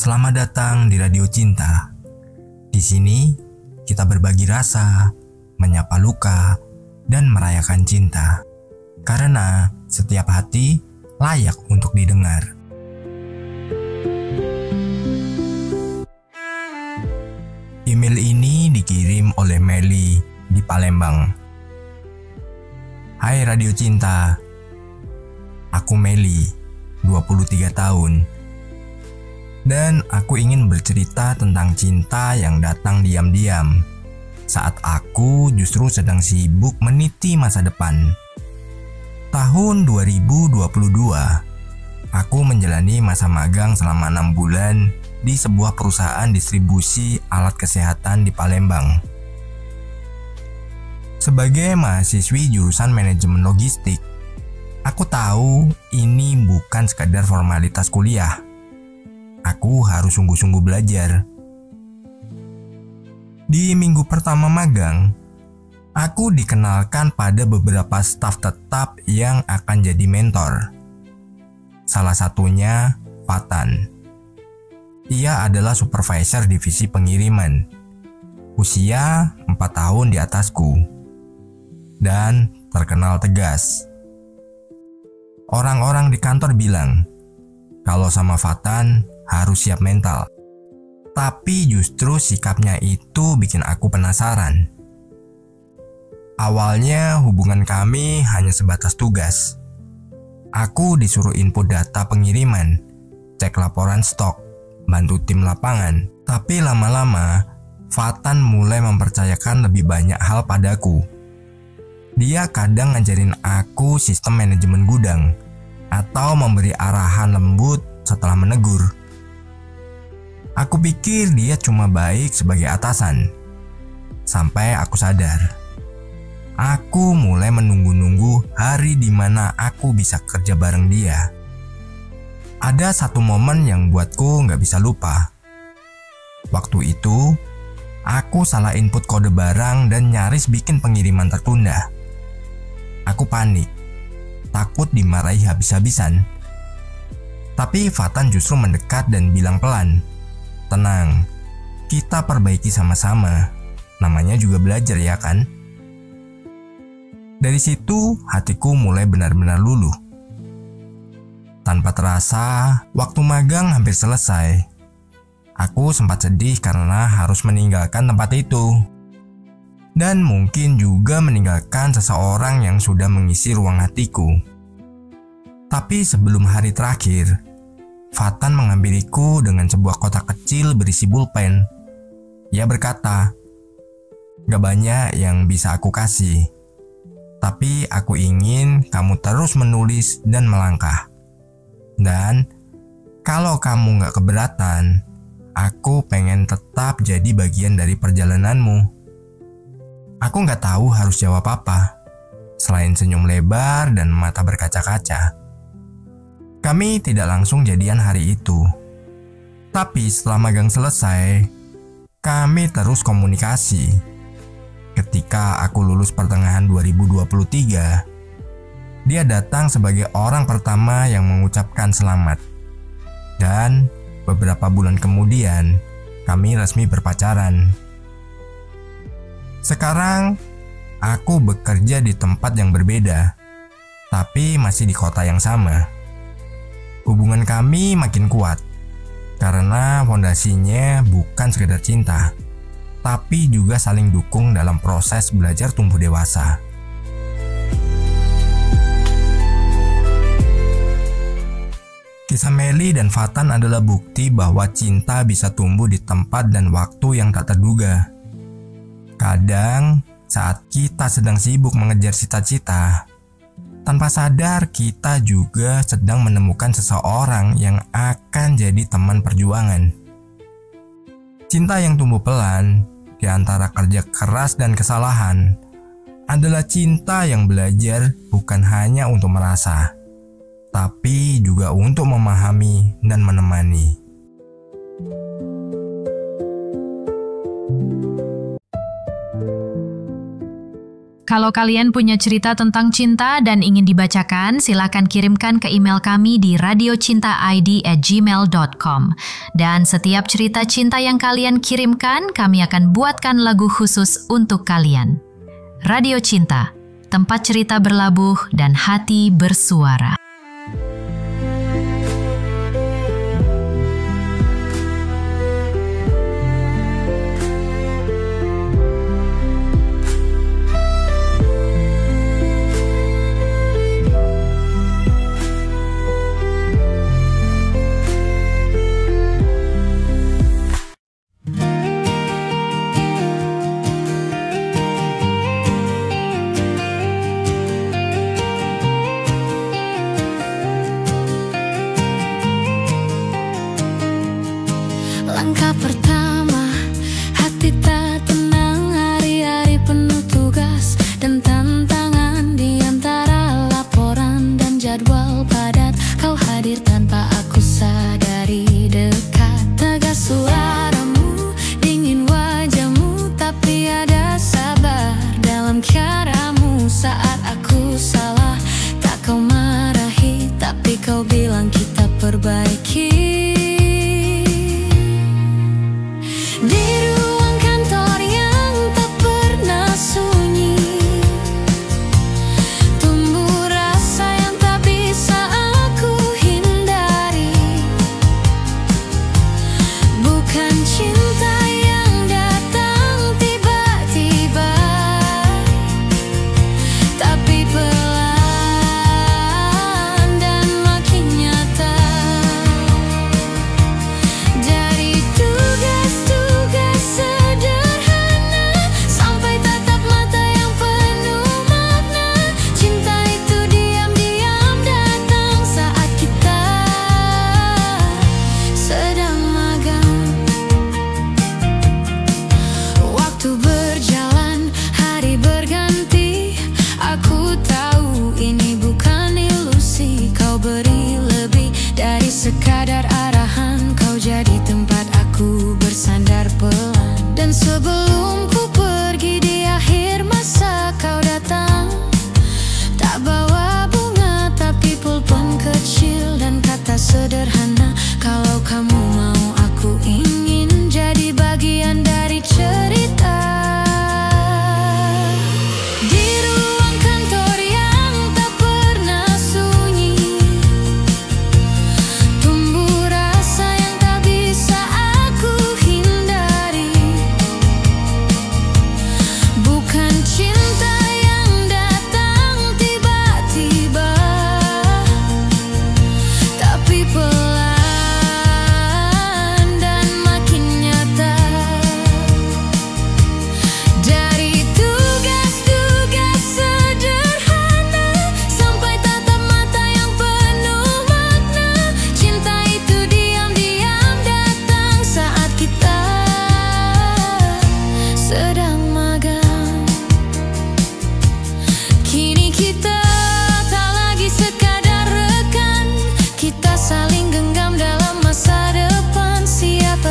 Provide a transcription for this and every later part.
Selamat datang di Radio Cinta. Di sini kita berbagi rasa, menyapa luka, dan merayakan cinta. Karena setiap hati layak untuk didengar. Email ini dikirim oleh Meli di Palembang. Hai Radio Cinta. Aku Meli, 23 tahun. Dan aku ingin bercerita tentang cinta yang datang diam-diam saat aku justru sedang sibuk meniti masa depan. Tahun 2022, aku menjalani masa magang selama 6 bulan di sebuah perusahaan distribusi alat kesehatan di Palembang. Sebagai mahasiswi jurusan manajemen logistik, aku tahu ini bukan sekadar formalitas kuliah. Aku harus sungguh-sungguh belajar. Di minggu pertama magang, aku dikenalkan pada beberapa staf tetap yang akan jadi mentor. Salah satunya Fatan. Ia adalah supervisor divisi pengiriman. Usia 4 tahun di atasku. Dan terkenal tegas. Orang-orang di kantor bilang, kalau sama Fatan harus siap mental. Tapi justru sikapnya itu bikin aku penasaran. Awalnya hubungan kami hanya sebatas tugas. Aku disuruh input data pengiriman, cek laporan stok, bantu tim lapangan. Tapi lama-lama, Fatan mulai mempercayakan lebih banyak hal padaku. Dia kadang ngajarin aku sistem manajemen gudang, atau memberi arahan lembut setelah menegur. Aku pikir dia cuma baik sebagai atasan. Sampai aku sadar. Aku mulai menunggu-nunggu hari di mana aku bisa kerja bareng dia. Ada satu momen yang buatku nggak bisa lupa. Waktu itu, aku salah input kode barang dan nyaris bikin pengiriman tertunda. Aku panik, takut dimarahi habis-habisan. Tapi Fatan justru mendekat dan bilang pelan, "Tenang, kita perbaiki sama-sama. Namanya juga belajar ya kan?" Dari situ hatiku mulai benar-benar luluh. Tanpa terasa, waktu magang hampir selesai. Aku sempat sedih karena harus meninggalkan tempat itu. Dan mungkin juga meninggalkan seseorang yang sudah mengisi ruang hatiku. Tapi sebelum hari terakhir, Fatan menghampiriku dengan sebuah kotak kecil berisi pulpen. Ia berkata, "Gak banyak yang bisa aku kasih, tapi aku ingin kamu terus menulis dan melangkah. Dan kalau kamu gak keberatan, aku pengen tetap jadi bagian dari perjalananmu." Aku gak tahu harus jawab apa, selain senyum lebar dan mata berkaca-kaca. Kami tidak langsung jadian hari itu. Tapi setelah magang selesai, kami terus komunikasi. Ketika aku lulus pertengahan 2023, dia datang sebagai orang pertama yang mengucapkan selamat. Dan beberapa bulan kemudian, kami resmi berpacaran. Sekarang, aku bekerja di tempat yang berbeda, tapi masih di kota yang sama. Hubungan kami makin kuat karena fondasinya bukan sekedar cinta, tapi juga saling dukung dalam proses belajar tumbuh dewasa. Kisah Meli dan Fatan adalah bukti bahwa cinta bisa tumbuh di tempat dan waktu yang tak terduga. Kadang, saat kita sedang sibuk mengejar cita-cita, tanpa sadar kita juga sedang menemukan seseorang yang akan jadi teman perjuangan. Cinta yang tumbuh pelan di antara kerja keras dan kesalahan adalah cinta yang belajar bukan hanya untuk merasa, tapi juga untuk memahami dan menemani. Kalau kalian punya cerita tentang cinta dan ingin dibacakan, silakan kirimkan ke email kami di radiocintaid@gmail.com. Dan setiap cerita cinta yang kalian kirimkan, kami akan buatkan lagu khusus untuk kalian. Radio Cinta, tempat cerita berlabuh dan hati bersuara. Langkah pertama, hati tak tenang, hari-hari penuh tugas dan tantangan. Di antara laporan dan jadwal padat, kau hadir tanpa aku sadari. Dekat, tegas suaramu, dingin wajahmu, tapi ada sabar dalam caramu. Saat aku salah, tak kau marahi, tapi kau bilang kita perbaiki. Sekadar arahan, kau jadi tempat aku bersandar pelan. Dan sebelum ku pergi di akhir masa, kau datang. Tak bawa bunga tapi pulpen kecil dan kata sederhana. Kalau kamu mau, aku ingin jadi bagian dari cerita.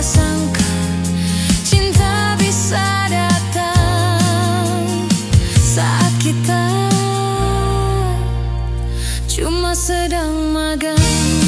Sangka cinta bisa datang saat kita cuma sedang magang.